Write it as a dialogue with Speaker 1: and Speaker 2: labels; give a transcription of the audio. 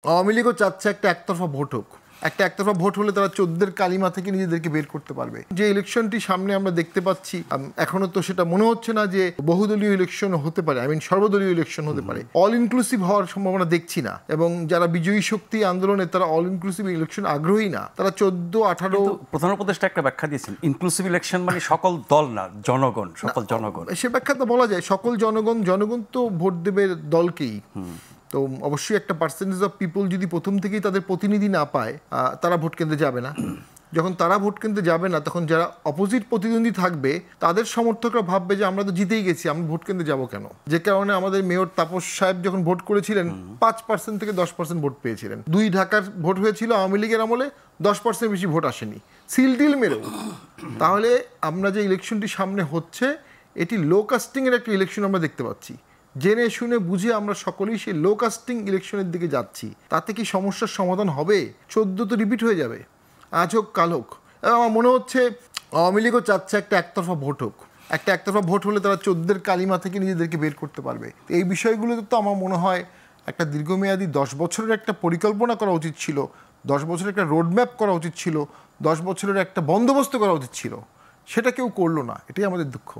Speaker 1: আওয়ামী লীগও চাচ্ছে একটা একতরফা ভোট হোক। একটা একতরফা ভোট হলে তারা 14 কালিমা থেকে নিজেদেরকে বের করতে পারবে। যে ইলেকশনটি সামনে আমরা দেখতে পাচ্ছি, এখনো তো সেটা মনে হচ্ছে না যে বহুদলীয় ইলেকশন হতে পারে, সর্বদলীয় ইলেকশন হতে পারে। অল ইনক্লুসিভ হওয়ার সম্ভাবনা দেখছি না, এবং যারা বিজয়ী শক্তি আন্দোলনে তারা অল ইনক্লুসিভ ইলেকশন আগ্রহী না। তারা 14-18
Speaker 2: প্রধান উপদেষ্টা একটা ব্যাখ্যা দিয়েছেন, ইনক্লুসিভ ইলেকশন মানে সকল দল না, জনগণ, সকল জনগণ।
Speaker 1: সে ব্যাখ্যা তো বলা যায় সকল জনগণ তো ভোট দেবে দলকেই। তো অবশ্যই একটা পার্সেন্টেজ অফ পিপল যদি প্রথম থেকেই তাদের প্রতিনিধি না পায়, তারা ভোট কেন্দ্রে যাবে না। যখন তারা ভোট কেন্দ্রে যাবে না, তখন যারা অপোজিট প্রতিদ্বন্দ্বী থাকবে তাদের সমর্থকরা ভাববে যে আমরা তো জিতেই গেছি, আমরা ভোট কেন্দ্রে যাবো কেন। যে কারণে আমাদের মেয়র তাপস সাহেব যখন ভোট করেছিলেন 5% থেকে 10% ভোট পেয়েছিলেন। 2 ঢাকার ভোট হয়েছিল আওয়ামী লীগের আমলে, 10% বেশি ভোট আসেনি, সিল টিল মেরেও। তাহলে আমরা যে ইলেকশনটি সামনে হচ্ছে, এটি লো কাস্টিংয়ের একটা ইলেকশন আমরা দেখতে পাচ্ছি। জেনে শুনে বুঝে আমরা সকলেই সেই লো কাস্টিং ইলেকশনের দিকে যাচ্ছি। তাতে কি সমস্যার সমাধান হবে? 14 তো রিপিট হয়ে যাবে, আজ হোক কাল হোক। আমার মনে হচ্ছে আওয়ামী লীগও চাচ্ছে একটা একতরফা ভোট হোক। একটা একতরফা ভোট হলে তারা 14 কালিমা থেকে নিজেদেরকে বের করতে পারবে। এই বিষয়গুলোতে তো আমার মনে হয় একটা দীর্ঘমেয়াদী 10 বছরের একটা পরিকল্পনা করা উচিত ছিল, 10 বছরের একটা রোডম্যাপ করা উচিত ছিল, 10 বছরের একটা বন্দোবস্ত করা উচিত ছিল। সেটা কেউ করলো না, এটাই আমাদের দুঃখ।